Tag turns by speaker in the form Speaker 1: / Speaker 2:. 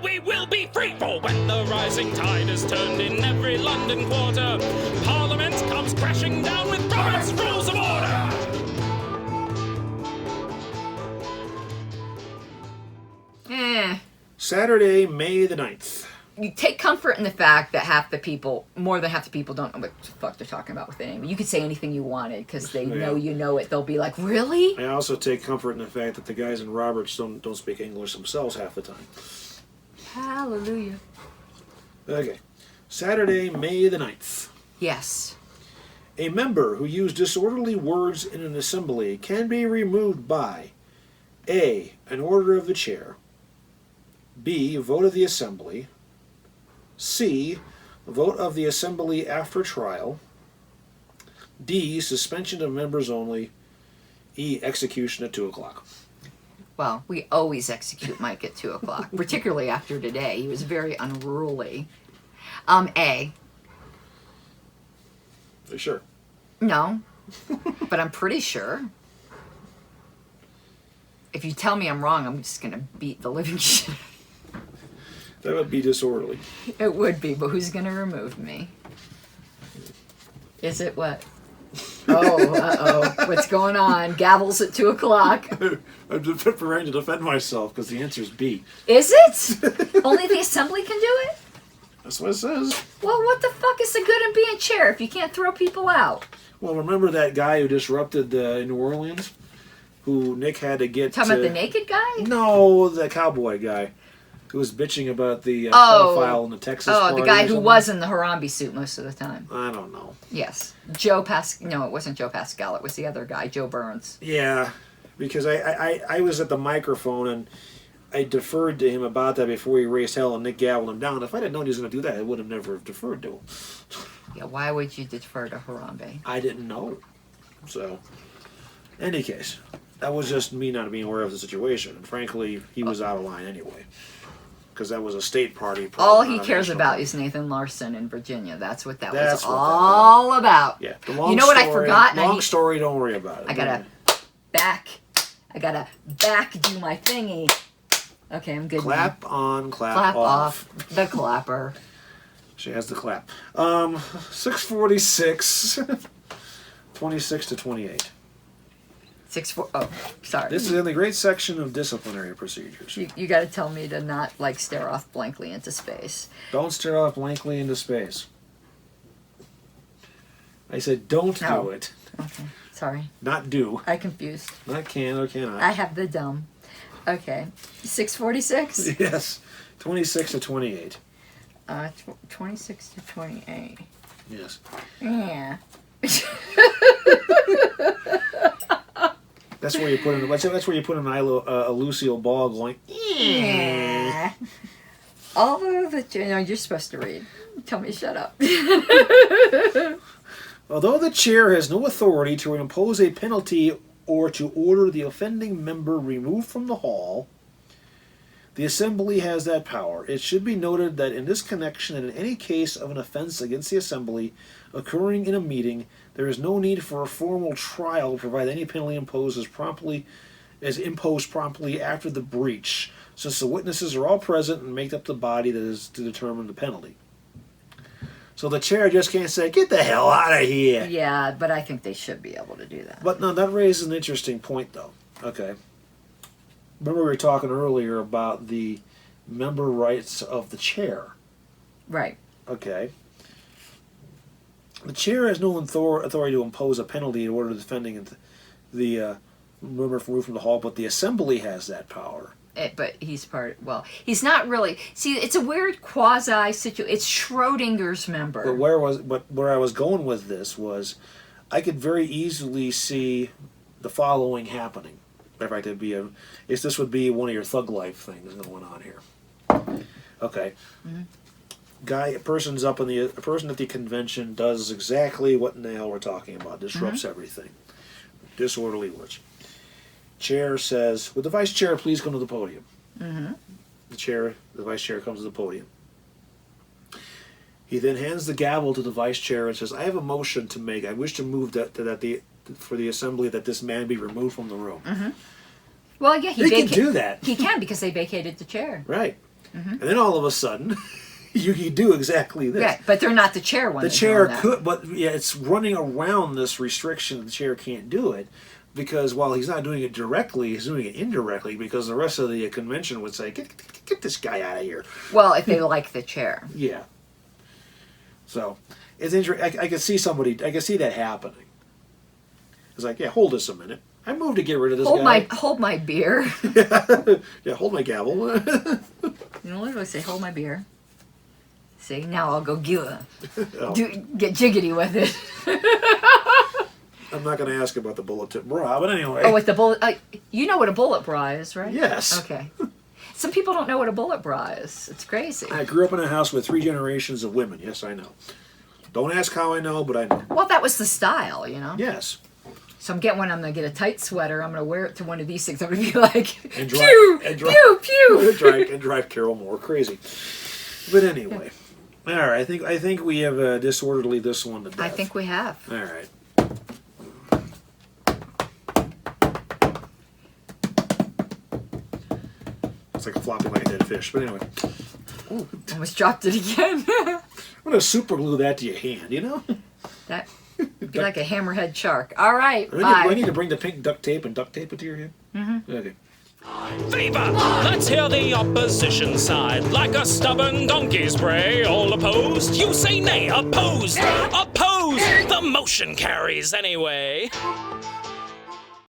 Speaker 1: we will be free. For when the rising tide is turned in every London quarter, Parliament comes crashing down with Robert's Rules of Order.
Speaker 2: Saturday, May the 9th.
Speaker 3: You take comfort in the fact that half the people, more than half the people, don't know what the fuck they're talking about with the name. You could say anything you wanted because they know you know it. They'll be like, really?
Speaker 2: I also take comfort in the fact that the guys in Roberts don't speak English themselves half the time.
Speaker 3: Hallelujah.
Speaker 2: Okay. Saturday, May the 9th.
Speaker 3: Yes.
Speaker 2: A member who used disorderly words in an assembly can be removed by A. An order of the chair. B. Vote of the assembly. C. Vote of the assembly after trial. D. Suspension of members only. E. Execution at 2 o'clock.
Speaker 3: Well, we always execute Mike at 2 o'clock, particularly after today. He was very unruly. A.
Speaker 2: Are you sure?
Speaker 3: No, but I'm pretty sure. If you tell me I'm wrong, I'm just going to beat the living shit.
Speaker 2: That would be disorderly.
Speaker 3: It would be, but who's going to remove me? Is it what? Oh, uh-oh. What's going on? Gavels at 2 o'clock.
Speaker 2: I'm preparing to defend myself because the answer is B.
Speaker 3: Is it? Only the assembly can do it?
Speaker 2: That's what it says.
Speaker 3: Well, what the fuck is the good in being chair if you can't throw people out?
Speaker 2: Well, remember that guy who disrupted New Orleans? Who Nick had to get
Speaker 3: Talking about the naked guy?
Speaker 2: No, the cowboy guy. Who was bitching about the pedophile in the Texas party.
Speaker 3: Oh, the guy who was in the Harambe suit most of the time.
Speaker 2: I don't know.
Speaker 3: Yes. No, it wasn't Joe Pascal. It was the other guy, Joe Burns.
Speaker 2: Yeah, because I was at the microphone and I deferred to him about that before he raised hell and Nick gavelled him down. If I didn't know he was going to do that, I would have never deferred to him.
Speaker 3: Yeah, why would you defer to Harambe?
Speaker 2: I didn't know. So, in any case, that was just me not being aware of the situation. And frankly, he was out of line anyway. Because that was a state party.
Speaker 3: All he cares about is Nathan Larson in Virginia. That's what that was all about.
Speaker 2: Yeah.
Speaker 3: You know what I forgot?
Speaker 2: Long story, don't worry about it.
Speaker 3: I gotta back do my thingy. Okay, I'm good.
Speaker 2: Clap on, clap off.
Speaker 3: The clapper.
Speaker 2: She has the clap. 646, 26 to 28.
Speaker 3: 6-4. Oh, sorry.
Speaker 2: This is in the great section of disciplinary procedures.
Speaker 3: You got to tell me to not stare off blankly into space.
Speaker 2: Don't stare off blankly into space. I said don't do it.
Speaker 3: Okay, sorry.
Speaker 2: Not do.
Speaker 3: I confused.
Speaker 2: Not can or cannot.
Speaker 3: I have the dumb. Okay, 646.
Speaker 2: Yes, 26 to 28.
Speaker 3: 26 to 28.
Speaker 2: Yes.
Speaker 3: Yeah.
Speaker 2: That's where you put in. That's where you put in a Lucille Ball going.
Speaker 3: Yeah. Although you're supposed to read. Tell me, shut up.
Speaker 2: Although the chair has no authority to impose a penalty or to order the offending member removed from the hall, the assembly has that power. It should be noted that in this connection and in any case of an offense against the assembly occurring in a meeting, there is no need for a formal trial to provide any penalty imposed promptly after the breach, since the witnesses are all present and make up the body that is to determine the penalty. So the chair just can't say, "Get the hell out of here."
Speaker 3: Yeah, but I think they should be able to do that.
Speaker 2: But no, that raises an interesting point, though. Okay. Remember we were talking earlier about the member rights of the chair.
Speaker 3: Right.
Speaker 2: Okay. The chair has no authority to impose a penalty in order to defending the member removed from the hall, but the assembly has that power.
Speaker 3: But he's he's not really. See, it's a weird quasi situation. It's Schrodinger's member.
Speaker 2: But where I was going with this was, I could very easily see the following happening. In fact, this would be one of your thug life things going on here. Okay. Mm-hmm. A person at the convention does exactly what in the hell we're talking about. Disrupts everything. Disorderly words. Chair says, "Would the vice chair please come to the podium?" Mm-hmm. The vice chair comes to the podium. He then hands the gavel to the vice chair and says, "I have a motion to make. I wish to move for the assembly that this man be removed from the room."
Speaker 3: Mm-hmm. Well, yeah,
Speaker 2: he can do that.
Speaker 3: He can because they vacated the chair.
Speaker 2: Right. And then all of a sudden, you do exactly this.
Speaker 3: Yeah, but they're not the chair one.
Speaker 2: The chair could, but yeah, it's running around this restriction. The chair can't do it because while he's not doing it directly, he's doing it indirectly because the rest of the convention would say, get this guy out of here.
Speaker 3: Well, if they like the chair.
Speaker 2: Yeah. So it's interesting. I could see I could see that happening. It's like, yeah, hold this a minute. I moved to get rid of this guy.
Speaker 3: Hold my beer.
Speaker 2: Yeah, hold my gavel.
Speaker 3: You know what do I say? Hold my beer. See, now I'll go get jiggity with it.
Speaker 2: I'm not going to ask about the bullet tip bra, but anyway.
Speaker 3: Oh, with the bullet, you know what a bullet bra is, right?
Speaker 2: Yes.
Speaker 3: Okay. Some people don't know what a bullet bra is. It's crazy.
Speaker 2: I grew up in a house with 3 generations of women. Yes, I know. Don't ask how I know, but I know.
Speaker 3: Well, that was the style, you know?
Speaker 2: Yes.
Speaker 3: So I'm getting one. I'm going to get a tight sweater. I'm going to wear it to one of these things. I'm going to be like,
Speaker 2: And
Speaker 3: pew, pew, pew.
Speaker 2: and drive Carol more crazy. But anyway. All right, I think we have disorderly this one to death.
Speaker 3: I think we have.
Speaker 2: All right. It's like flopping like a dead fish, but anyway.
Speaker 3: Ooh, almost dropped it again.
Speaker 2: I'm going to super glue that to your hand, you know?
Speaker 3: That would be like a hammerhead shark. All right,
Speaker 2: Do I need to bring the pink duct tape and duct tape it to your head? Mm-hmm. Okay.
Speaker 1: Fever! Let's hear the opposition side. Like a stubborn donkey's bray. All opposed? You say nay. Opposed! Opposed! The motion carries anyway.